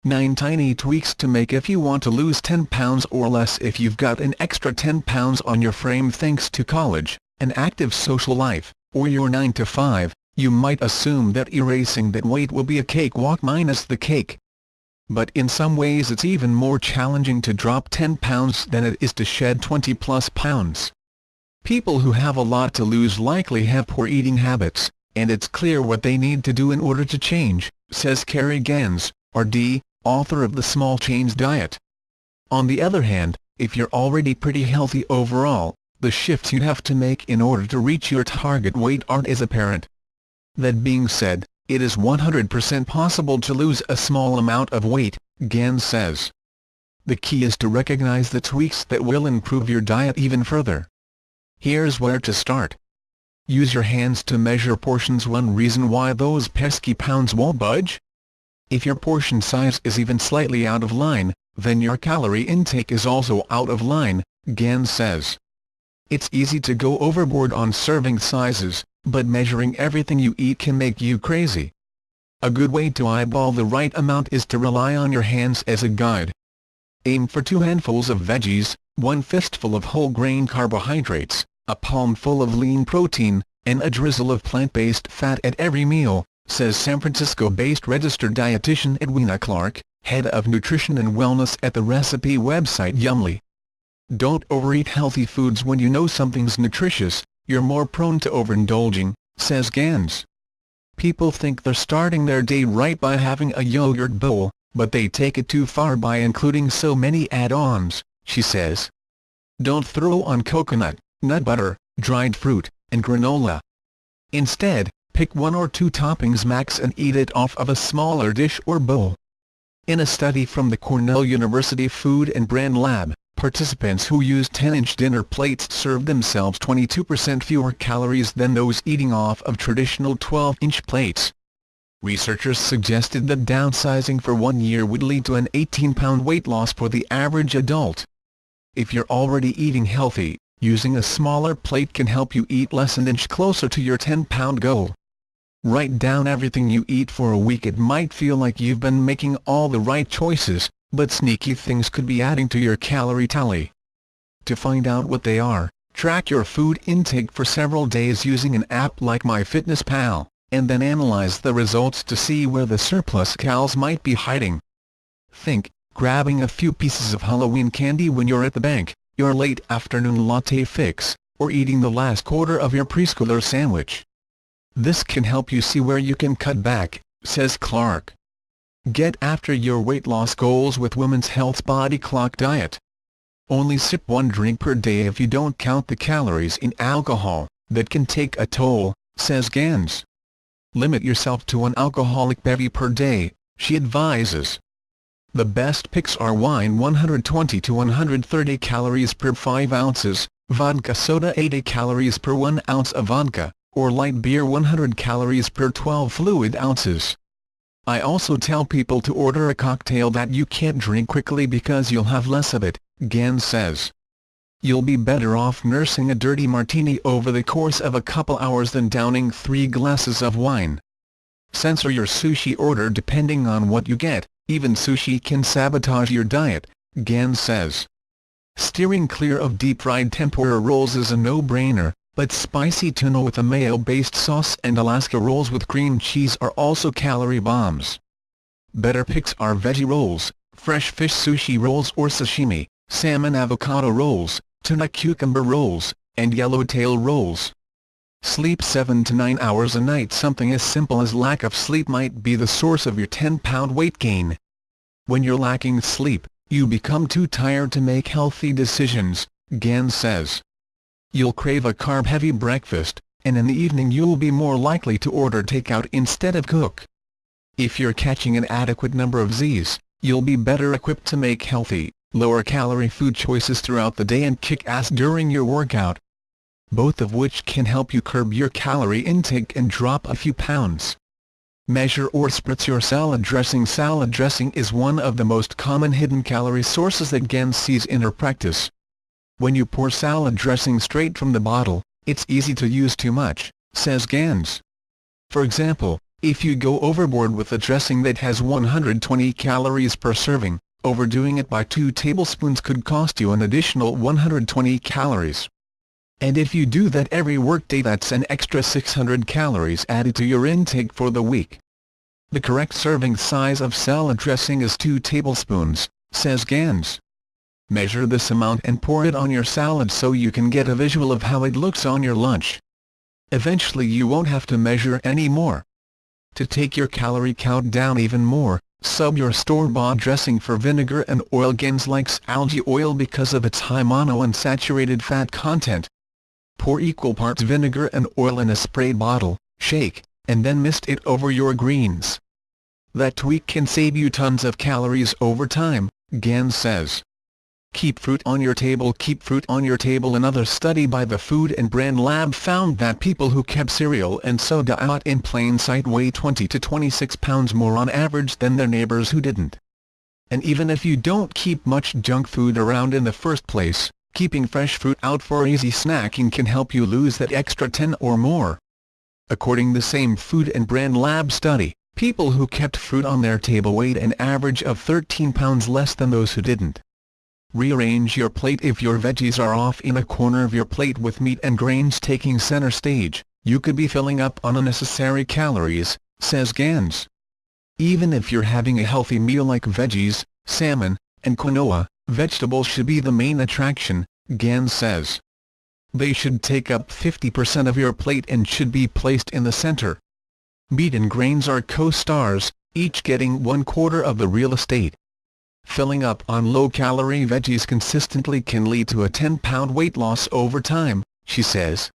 9 tiny tweaks to make if you want to lose 10 pounds or less. If you've got an extra 10 pounds on your frame thanks to college, an active social life, or your 9 to 5, you might assume that erasing that weight will be a cakewalk minus the cake. But in some ways it's even more challenging to drop 10 pounds than it is to shed 20 plus pounds. People who have a lot to lose likely have poor eating habits, and it's clear what they need to do in order to change, says Carrie Gans, RD, author of The Small Change Diet. On the other hand, if you're already pretty healthy overall, the shifts you'd have to make in order to reach your target weight aren't as apparent. That being said, it is 100% possible to lose a small amount of weight, Gans says. The key is to recognize the tweaks that will improve your diet even further. Here's where to start. Use your hands to measure portions. One reason why those pesky pounds won't budge? If your portion size is even slightly out of line, then your calorie intake is also out of line, Gans says. It's easy to go overboard on serving sizes, but measuring everything you eat can make you crazy. A good way to eyeball the right amount is to rely on your hands as a guide. Aim for 2 handfuls of veggies, 1 fistful of whole grain carbohydrates, a palmful of lean protein, and a drizzle of plant-based fat at every meal, says San Francisco-based registered dietitian Edwina Clark, head of nutrition and wellness at the recipe website Yumly. Don't overeat healthy foods. When you know something's nutritious, you're more prone to overindulging, says Gans. People think they're starting their day right by having a yogurt bowl, but they take it too far by including so many add-ons, she says. Don't throw on coconut, nut butter, dried fruit, and granola. Instead, pick 1 or 2 toppings max and eat it off of a smaller dish or bowl. In a study from the Cornell University Food and Brand Lab, participants who used 10-inch dinner plates served themselves 22% fewer calories than those eating off of traditional 12-inch plates. Researchers suggested that downsizing for 1 year would lead to an 18-pound weight loss for the average adult. If you're already eating healthy, using a smaller plate can help you eat less and inch closer to your 10-pound goal. Write down everything you eat for a week. It might feel like you've been making all the right choices, but sneaky things could be adding to your calorie tally. To find out what they are, track your food intake for several days using an app like MyFitnessPal, and then analyze the results to see where the surplus calories might be hiding. Think, grabbing a few pieces of Halloween candy when you're at the bank, your late afternoon latte fix, or eating the last quarter of your preschooler sandwich. This can help you see where you can cut back, says Clark. Get after your weight loss goals with Women's Health's Body Clock Diet. Only sip 1 drink per day if you don't count the calories in alcohol. That can take a toll, says Gans. Limit yourself to 1 alcoholic bevy per day, she advises. The best picks are wine 120 to 130 calories per 5 ounces, vodka soda 80 calories per 1 ounce of vodka, or light beer 100 calories per 12 fluid ounces. I also tell people to order a cocktail that you can't drink quickly because you'll have less of it, Gans says. You'll be better off nursing a dirty martini over the course of a couple hours than downing 3 glasses of wine. Censor your sushi order depending on what you get. Even sushi can sabotage your diet, Gans says. Steering clear of deep-fried tempura rolls is a no-brainer, but spicy tuna with a mayo-based sauce and Alaska rolls with cream cheese are also calorie bombs. Better picks are veggie rolls, fresh fish sushi rolls or sashimi, salmon avocado rolls, tuna cucumber rolls, and yellowtail rolls. Sleep 7 to 9 hours a night. Something as simple as lack of sleep might be the source of your 10-pound weight gain. When you're lacking sleep, you become too tired to make healthy decisions, Gans says. You'll crave a carb-heavy breakfast, and in the evening you'll be more likely to order takeout instead of cook. If you're catching an adequate number of Z's, you'll be better equipped to make healthy, lower-calorie food choices throughout the day and kick ass during your workout, both of which can help you curb your calorie intake and drop a few pounds. Measure or spritz your salad dressing. Salad dressing is one of the most common hidden calorie sources that Gans sees in her practice. When you pour salad dressing straight from the bottle, it's easy to use too much, says Gans. For example, If you go overboard with a dressing that has 120 calories per serving, overdoing it by 2 tablespoons could cost you an additional 120 calories. And if you do that every workday, that's an extra 600 calories added to your intake for the week. The correct serving size of salad dressing is 2 tablespoons, says Gans. Measure this amount and pour it on your salad so you can get a visual of how it looks on your lunch. Eventually you won't have to measure anymore. To take your calorie count down even more, sub your store-bought dressing for vinegar and oil. Gans likes algae oil because of its high monounsaturated fat content. Pour equal parts vinegar and oil in a spray bottle, shake, and then mist it over your greens. That tweak can save you tons of calories over time, Gans says. Keep fruit on your table. Keep fruit on your table. Another study by the Food and Brand Lab found that people who kept cereal and soda out in plain sight weigh 20 to 26 pounds more on average than their neighbors who didn't. And even if you don't keep much junk food around in the first place, keeping fresh fruit out for easy snacking can help you lose that extra 10 or more. According to the same Food and Brand Lab study, people who kept fruit on their table weighed an average of 13 pounds less than those who didn't. Rearrange your plate. If your veggies are off in a corner of your plate with meat and grains taking center stage, you could be filling up on unnecessary calories, says Gans. Even if you're having a healthy meal like veggies, salmon, and quinoa, vegetables should be the main attraction, Gans says. They should take up 50% of your plate and should be placed in the center. Meat and grains are co-stars, each getting 1/4 of the real estate. Filling up on low-calorie veggies consistently can lead to a 10-pound weight loss over time, she says.